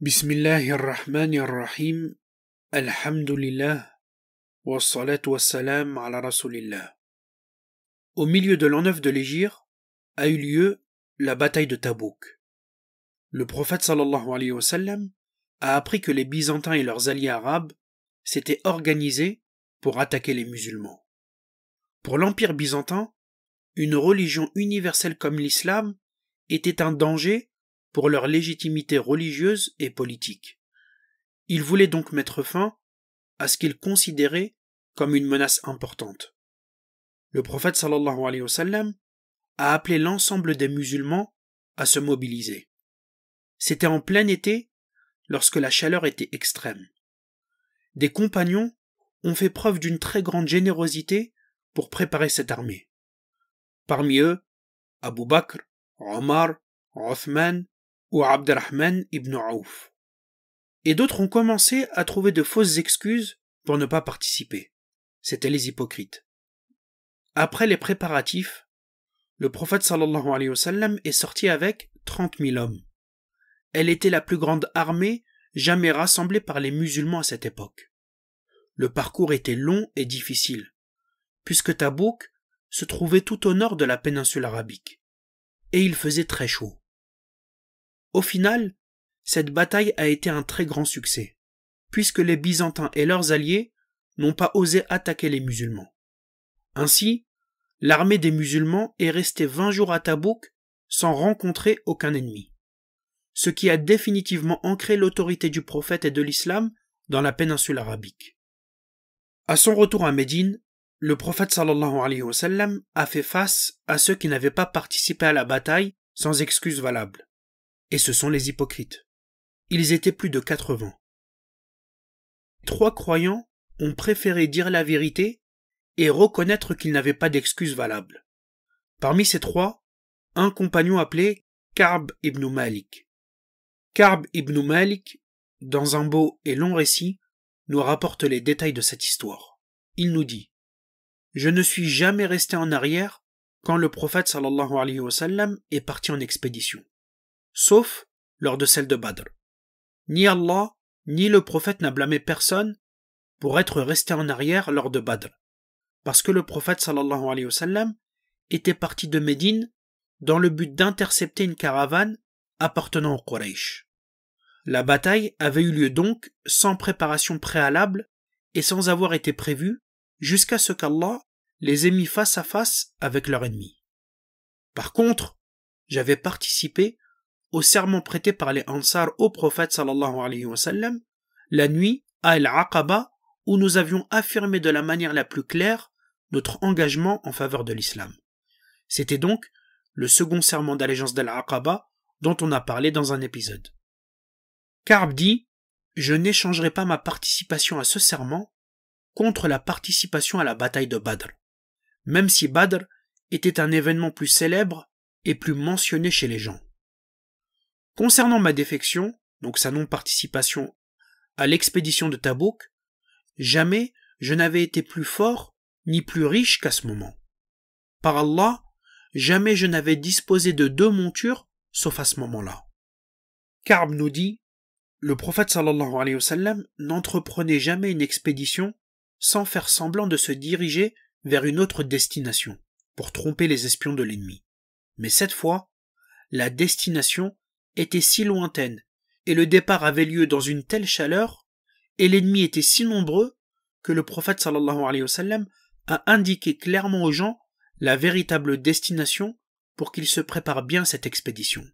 Bismillahirrahmanirrahim. Alhamdulillah. Wassalatu wassalam ala rasulillah. Au milieu de l'an 9 de l'Hégire a eu lieu la bataille de Tabouk. Le prophète sallallahu alayhi wa sallam a appris que les Byzantins et leurs alliés arabes s'étaient organisés pour attaquer les musulmans. Pour l'empire byzantin, une religion universelle comme l'islam était un danger pour leur légitimité religieuse et politique. Ils voulaient donc mettre fin à ce qu'ils considéraient comme une menace importante. Le prophète sallallahu alayhi wa sallam a appelé l'ensemble des musulmans à se mobiliser. C'était en plein été, lorsque la chaleur était extrême. Des compagnons ont fait preuve d'une très grande générosité pour préparer cette armée. Parmi eux, Abu Bakr, Omar, Othman ou Abdurrahman ibn Auf. Et d'autres ont commencé à trouver de fausses excuses pour ne pas participer. C'étaient les hypocrites. Après les préparatifs, le prophète sallallahu alayhi wa sallam est sorti avec 30 000 hommes. Elle était la plus grande armée jamais rassemblée par les musulmans à cette époque. Le parcours était long et difficile, puisque Tabouk se trouvait tout au nord de la péninsule arabique, et il faisait très chaud. Au final, cette bataille a été un très grand succès, puisque les Byzantins et leurs alliés n'ont pas osé attaquer les musulmans. Ainsi, l'armée des musulmans est restée 20 jours à Tabouk sans rencontrer aucun ennemi, ce qui a définitivement ancré l'autorité du prophète et de l'islam dans la péninsule arabique. À son retour à Médine, le prophète sallallahu alayhi wa sallam a fait face à ceux qui n'avaient pas participé à la bataille sans excuse valable. Et ce sont les hypocrites. Ils étaient plus de 80. 3 croyants ont préféré dire la vérité et reconnaître qu'ils n'avaient pas d'excuse valable. Parmi ces 3, un compagnon appelé Ka'b ibn Malik. Ka'b ibn Malik, dans un beau et long récit, nous rapporte les détails de cette histoire. Il nous dit: Je ne suis jamais resté en arrière quand le prophète sallallahu alayhi wa sallam est parti en expédition, sauf lors de celle de Badr. Ni Allah, ni le prophète n'a blâmé personne pour être resté en arrière lors de Badr, parce que le prophète sallallahu alayhi wa sallam était parti de Médine dans le but d'intercepter une caravane appartenant aux Quraysh. La bataille avait eu lieu donc sans préparation préalable et sans avoir été prévue jusqu'à ce qu'Allah les ait mis face à face avec leur ennemi. Par contre, j'avais participé au serment prêté par les Ansar au prophète sallallahu alayhi wa sallam la nuit à Al-Aqaba, où nous avions affirmé de la manière la plus claire notre engagement en faveur de l'islam. C'était donc le second serment d'allégeance d'Al-Aqaba dont on a parlé dans un épisode. Ka'b dit: Je n'échangerai pas ma participation à ce serment contre la participation à la bataille de Badr, même si Badr était un événement plus célèbre et plus mentionné chez les gens. Concernant ma défection, donc sa non-participation à l'expédition de Tabouk, jamais je n'avais été plus fort ni plus riche qu'à ce moment. Par Allah, jamais je n'avais disposé de 2 montures sauf à ce moment-là. Ka'b nous dit: Le prophète sallallahu alayhi wa sallam n'entreprenait jamais une expédition sans faire semblant de se diriger vers une autre destination pour tromper les espions de l'ennemi. Mais cette fois, la destination était si lointaine et le départ avait lieu dans une telle chaleur et l'ennemi était si nombreux que le prophète sallallahu alayhi wa sallam a indiqué clairement aux gens la véritable destination pour qu'ils se préparent bien à cette expédition.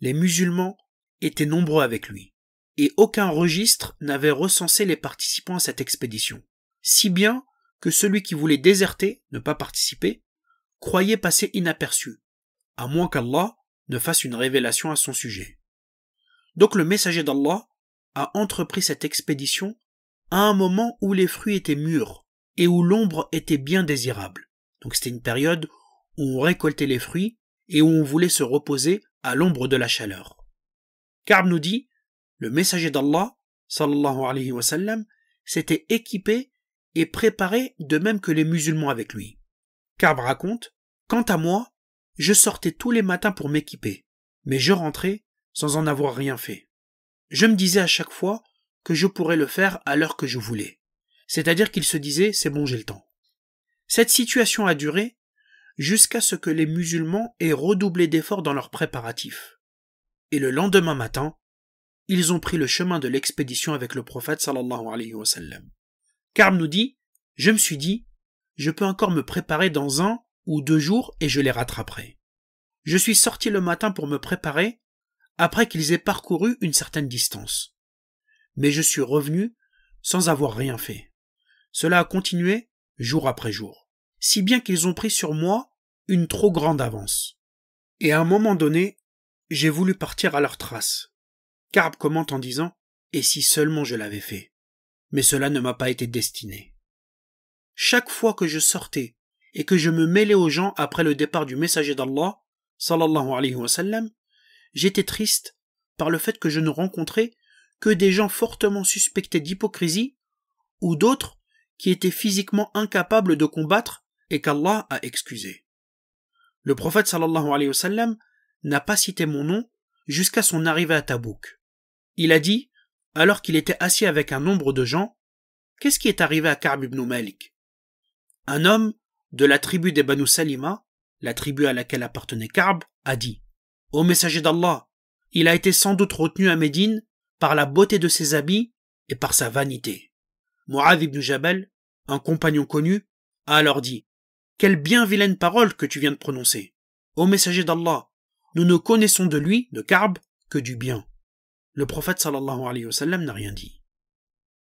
Les musulmans étaient nombreux avec lui et aucun registre n'avait recensé les participants à cette expédition, si bien que celui qui voulait déserter, ne pas participer, croyait passer inaperçu, à moins qu'Allah ne fasse une révélation à son sujet. Donc le messager d'Allah a entrepris cette expédition à un moment où les fruits étaient mûrs et où l'ombre était bien désirable. Donc c'était une période où on récoltait les fruits et où on voulait se reposer à l'ombre de la chaleur. Ka'b nous dit: Le messager d'Allah, sallallahu alayhi wa sallam, s'était équipé et préparé de même que les musulmans avec lui. Ka'b raconte: Quant à moi, je sortais tous les matins pour m'équiper, mais je rentrais sans en avoir rien fait. Je me disais à chaque fois que je pourrais le faire à l'heure que je voulais. C'est-à-dire qu'il se disait, c'est bon, j'ai le temps. Cette situation a duré jusqu'à ce que les musulmans aient redoublé d'efforts dans leurs préparatifs. Et le lendemain matin, ils ont pris le chemin de l'expédition avec le prophète sallallahu alayhi wa sallam. Ka'b nous dit, je me suis dit, je peux encore me préparer dans 1 ou 2 jours et je les rattraperai. Je suis sorti le matin pour me préparer après qu'ils aient parcouru une certaine distance. Mais je suis revenu sans avoir rien fait. Cela a continué jour après jour, si bien qu'ils ont pris sur moi une trop grande avance. Et à un moment donné, j'ai voulu partir à leur trace. Ka'b commente en disant « Et si seulement je l'avais fait ?» Mais cela ne m'a pas été destiné. Chaque fois que je sortais et que je me mêlais aux gens après le départ du messager d'Allah, sallallahu alayhi wa sallam, j'étais triste par le fait que je ne rencontrais que des gens fortement suspectés d'hypocrisie ou d'autres qui étaient physiquement incapables de combattre et qu'Allah a excusé. Le prophète sallallahu alayhi wa sallam n'a pas cité mon nom jusqu'à son arrivée à Tabouk. Il a dit, alors qu'il était assis avec un nombre de gens, « Qu'est-ce qui est arrivé à Ka'b ibn Malik ?» Un homme de la tribu des Banu Salima, la tribu à laquelle appartenait Ka'b, a dit, « Ô messager d'Allah, il a été sans doute retenu à Médine par la beauté de ses habits et par sa vanité. » Mu'adh ibn Jabal, un compagnon connu, a alors dit, « Quelle bien vilaine parole que tu viens de prononcer. Ô messager d'Allah, nous ne connaissons de lui, de Ka'b, que du bien. » Le prophète sallallahu alayhi wa sallam n'a rien dit.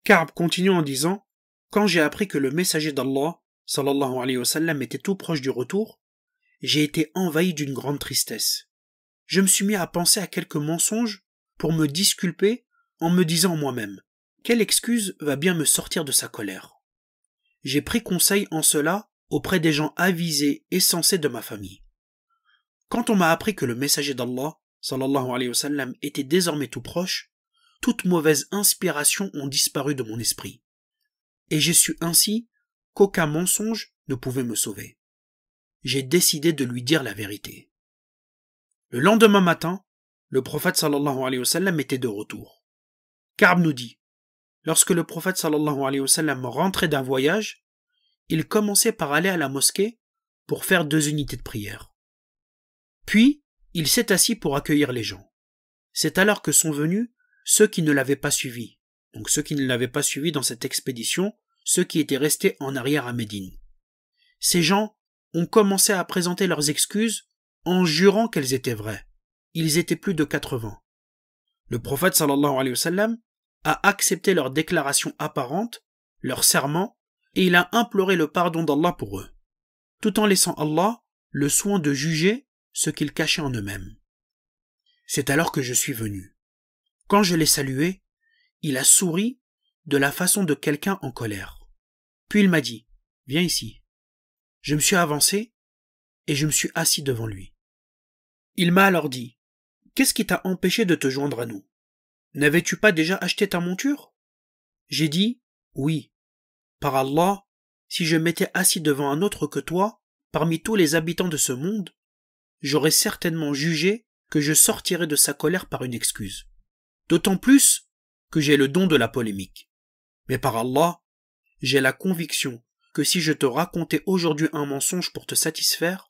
Ka'b continue en disant, quand j'ai appris que le messager d'Allah sallallahu alayhi wa sallam était tout proche du retour, j'ai été envahi d'une grande tristesse. Je me suis mis à penser à quelques mensonges pour me disculper en me disant moi-même, quelle excuse va bien me sortir de sa colère. J'ai pris conseil en cela auprès des gens avisés et sensés de ma famille. Quand on m'a appris que le messager d'Allah sallallahu alayhi wa sallam était désormais tout proche, toutes mauvaises inspirations ont disparu de mon esprit. Et j'ai su ainsi qu'aucun mensonge ne pouvait me sauver. J'ai décidé de lui dire la vérité. Le lendemain matin, le prophète sallallahu alayhi wa sallam était de retour. Ka'b nous dit, lorsque le prophète sallallahu alayhi wa sallam rentrait d'un voyage, il commençait par aller à la mosquée pour faire 2 unités de prière. Puis, il s'est assis pour accueillir les gens. C'est alors que sont venus ceux qui ne l'avaient pas suivi, donc ceux qui ne l'avaient pas suivi dans cette expédition, ceux qui étaient restés en arrière à Médine. Ces gens ont commencé à présenter leurs excuses en jurant qu'elles étaient vraies. Ils étaient plus de 80. Le prophète sallallahu alayhi wa sallam a accepté leurs déclarations apparentes, leurs serments, et il a imploré le pardon d'Allah pour eux, tout en laissant Allah le soin de juger ce qu'ils cachaient en eux-mêmes. C'est alors que je suis venu. Quand je l'ai salué, il a souri de la façon de quelqu'un en colère. Puis il m'a dit, « Viens ici. » Je me suis avancé et je me suis assis devant lui. Il m'a alors dit, « Qu'est-ce qui t'a empêché de te joindre à nous? N'avais-tu pas déjà acheté ta monture ?» J'ai dit, « Oui. Par Allah, si je m'étais assis devant un autre que toi, parmi tous les habitants de ce monde, j'aurais certainement jugé que je sortirais de sa colère par une excuse. D'autant plus que j'ai le don de la polémique. Mais par Allah, j'ai la conviction que si je te racontais aujourd'hui un mensonge pour te satisfaire,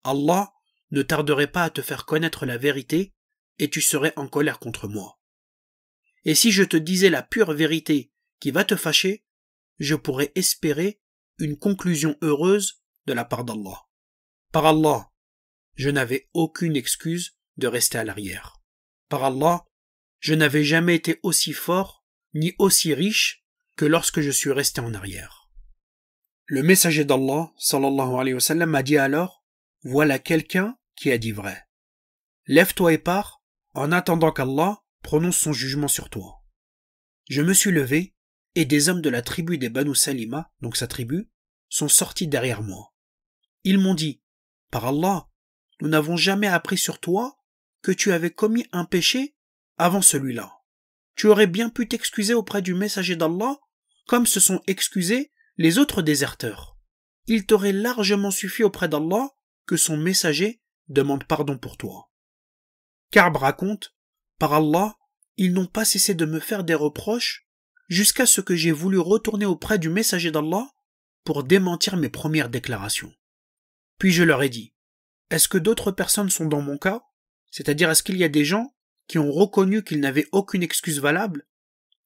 Allah ne tarderait pas à te faire connaître la vérité et tu serais en colère contre moi. Et si je te disais la pure vérité qui va te fâcher, je pourrais espérer une conclusion heureuse de la part d'Allah. Par Allah, je n'avais aucune excuse de rester à l'arrière. Par Allah, je n'avais jamais été aussi fort ni aussi riche que lorsque je suis resté en arrière. Le messager d'Allah, sallallahu alayhi wa sallam, m'a dit alors, voilà quelqu'un qui a dit vrai. Lève-toi et pars, en attendant qu'Allah prononce son jugement sur toi. Je me suis levé, et des hommes de la tribu des Banu Salima, donc sa tribu, sont sortis derrière moi. Ils m'ont dit, par Allah, nous n'avons jamais appris sur toi que tu avais commis un péché avant celui-là. Tu aurais bien pu t'excuser auprès du messager d'Allah, comme se sont excusés les autres déserteurs. Il t'aurait largement suffi auprès d'Allah que son messager demande pardon pour toi. Ka'b raconte, par Allah, ils n'ont pas cessé de me faire des reproches jusqu'à ce que j'ai voulu retourner auprès du messager d'Allah pour démentir mes premières déclarations. Puis je leur ai dit, est-ce que d'autres personnes sont dans mon cas? C'est-à-dire, est-ce qu'il y a des gens qui ont reconnu qu'ils n'avaient aucune excuse valable?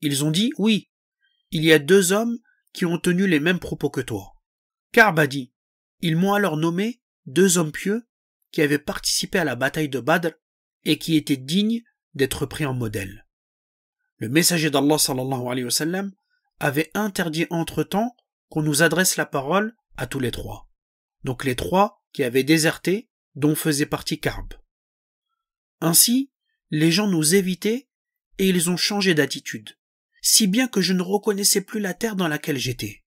Ils ont dit, oui, il y a 2 hommes qui ont tenu les mêmes propos que toi. Ka'b a dit, ils m'ont alors nommé 2 hommes pieux qui avaient participé à la bataille de Badr et qui étaient dignes d'être pris en modèle. Le messager d'Allah sallallahu alayhi wa sallam avait interdit entre-temps qu'on nous adresse la parole à tous les 3. Donc les 3 qui avaient déserté, dont faisait partie Ka'b. Ainsi, les gens nous évitaient et ils ont changé d'attitude, si bien que je ne reconnaissais plus la terre dans laquelle j'étais.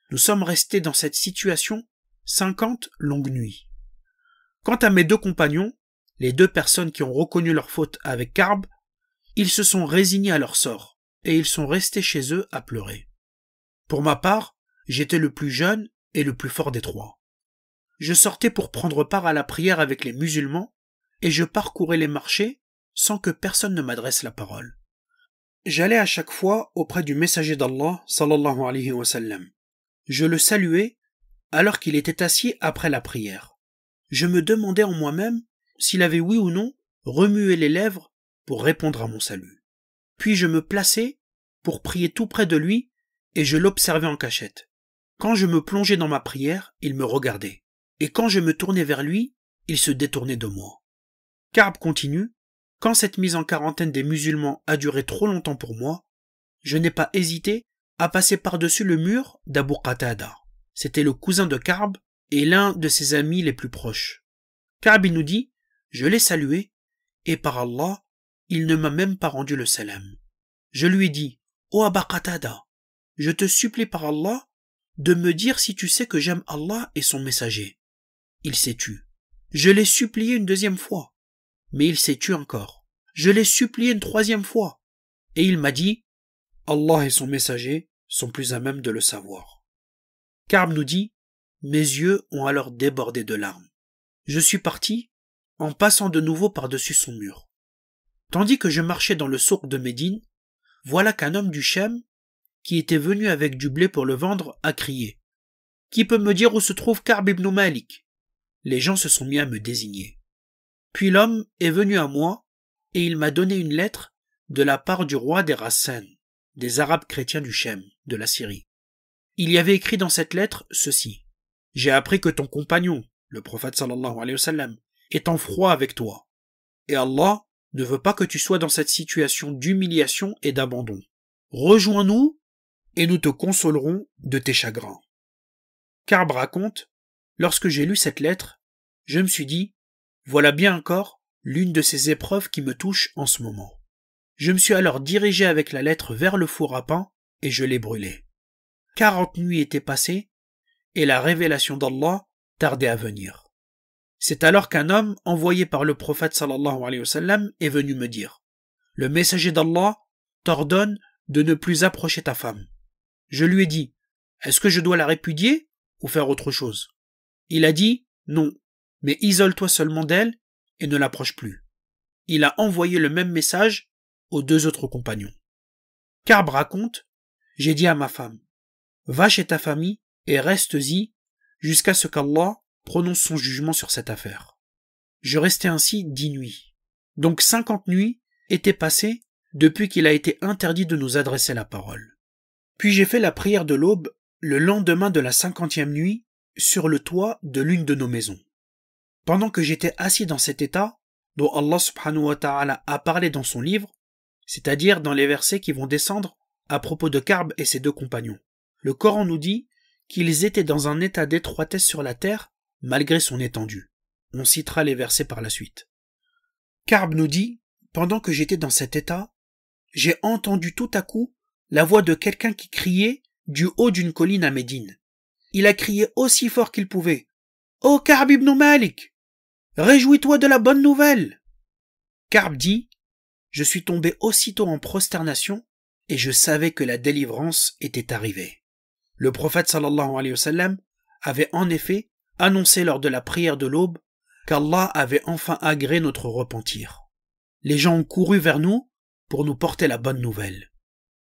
Nous sommes restés dans cette situation 50 longues nuits. Quant à mes 2 compagnons, les 2 personnes qui ont reconnu leur faute avec Ka'b, ils se sont résignés à leur sort et ils sont restés chez eux à pleurer. Pour ma part, j'étais le plus jeune et le plus fort des 3. Je sortais pour prendre part à la prière avec les musulmans et je parcourais les marchés sans que personne ne m'adresse la parole. J'allais à chaque fois auprès du messager d'Allah sallallahu alayhi wa sallam. Je le saluais alors qu'il était assis après la prière. Je me demandais en moi-même s'il avait oui ou non remué les lèvres pour répondre à mon salut. Puis je me plaçais pour prier tout près de lui et je l'observais en cachette. Quand je me plongeais dans ma prière, il me regardait. Et quand je me tournais vers lui, il se détournait de moi. Ka'b continue, quand cette mise en quarantaine des musulmans a duré trop longtemps pour moi, je n'ai pas hésité à passer par-dessus le mur d'Abu Qatada. C'était le cousin de Ka'b et l'un de ses amis les plus proches. Ka'b nous dit, je l'ai salué, et par Allah, il ne m'a même pas rendu le salam. Je lui ai dit, ô Abu Qatada, je te supplie par Allah de me dire si tu sais que j'aime Allah et son messager. Il s'est tu. Je l'ai supplié une 2e fois, mais il s'est tu encore. Je l'ai supplié une 3e fois, et il m'a dit, Allah et son messager sont plus à même de le savoir. Ka'b nous dit, mes yeux ont alors débordé de larmes. Je suis parti, en passant de nouveau par-dessus son mur. Tandis que je marchais dans le souk de Médine, voilà qu'un homme du Chem, qui était venu avec du blé pour le vendre, a crié, qui peut me dire où se trouve Ka'b ibn Malik? Les gens se sont mis à me désigner. Puis l'homme est venu à moi, et il m'a donné une lettre de la part du roi des Rassan, des Arabes chrétiens du Chem, de la Syrie. Il y avait écrit dans cette lettre ceci. J'ai appris que ton compagnon, le prophète sallallahu alayhi wa sallam, est en froid avec toi. Et Allah ne veut pas que tu sois dans cette situation d'humiliation et d'abandon. Rejoins-nous et nous te consolerons de tes chagrins. Ka'b raconte, lorsque j'ai lu cette lettre, je me suis dit, voilà bien encore l'une de ces épreuves qui me touchent en ce moment. Je me suis alors dirigé avec la lettre vers le four à pain et je l'ai brûlée. 40 nuits étaient passées et la révélation d'Allah tardait à venir. C'est alors qu'un homme envoyé par le prophète sallallahu alayhi wa sallam est venu me dire, le messager d'Allah t'ordonne de ne plus approcher ta femme. Je lui ai dit, est-ce que je dois la répudier ou faire autre chose? Il a dit, non, mais isole-toi seulement d'elle et ne l'approche plus. Il a envoyé le même message aux 2 autres compagnons. Ka'b raconte, j'ai dit à ma femme, va chez ta famille et reste-y jusqu'à ce qu'Allah prononce son jugement sur cette affaire. Je restais ainsi 10 nuits. Donc 50 nuits étaient passées depuis qu'il a été interdit de nous adresser la parole. Puis j'ai fait la prière de l'aube le lendemain de la 50e nuit sur le toit de l'une de nos maisons. Pendant que j'étais assis dans cet état, dont Allah subhanahu wa ta'ala a parlé dans son livre, c'est-à-dire dans les versets qui vont descendre à propos de Ka'b et ses 2 compagnons. Le Coran nous dit qu'ils étaient dans un état d'étroitesse sur la terre malgré son étendue. On citera les versets par la suite. Ka'b nous dit, pendant que j'étais dans cet état, j'ai entendu tout à coup la voix de quelqu'un qui criait du haut d'une colline à Médine. Il a crié aussi fort qu'il pouvait. « Ô Ka'b ibn Malik, réjouis-toi de la bonne nouvelle !» Ka'b dit, je suis tombé aussitôt en prosternation et je savais que la délivrance était arrivée. Le prophète sallallahu alayhi wa sallam avait en effet annoncé lors de la prière de l'aube qu'Allah avait enfin agréé notre repentir. Les gens ont couru vers nous pour nous porter la bonne nouvelle.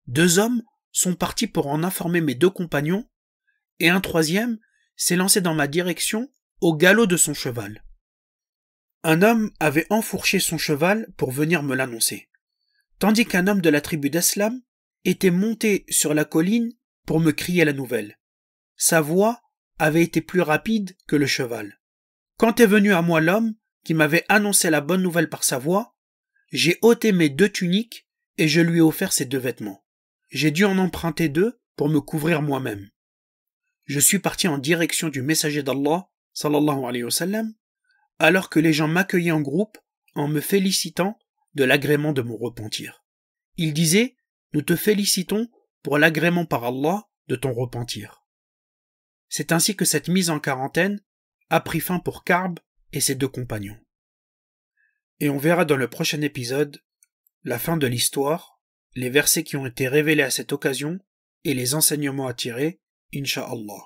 2 hommes sont partis pour en informer mes 2 compagnons, et un 3e s'est lancé dans ma direction au galop de son cheval. Un homme avait enfourché son cheval pour venir me l'annoncer, tandis qu'un homme de la tribu d'Aslam était monté sur la colline pour me crier la nouvelle. Sa voix avait été plus rapide que le cheval. Quand est venu à moi l'homme qui m'avait annoncé la bonne nouvelle par sa voix, j'ai ôté mes 2 tuniques et je lui ai offert ses 2 vêtements. J'ai dû en emprunter 2 pour me couvrir moi-même. Je suis parti en direction du messager d'Allah, sallallahu alayhi wa sallam, alors que les gens m'accueillaient en groupe en me félicitant de l'agrément de mon repentir. Ils disaient « Nous te félicitons pour l'agrément par Allah de ton repentir ». C'est ainsi que cette mise en quarantaine a pris fin pour Ka'b et ses 2 compagnons. Et on verra dans le prochain épisode la fin de l'histoire, les versets qui ont été révélés à cette occasion et les enseignements à tirer, Inch'Allah.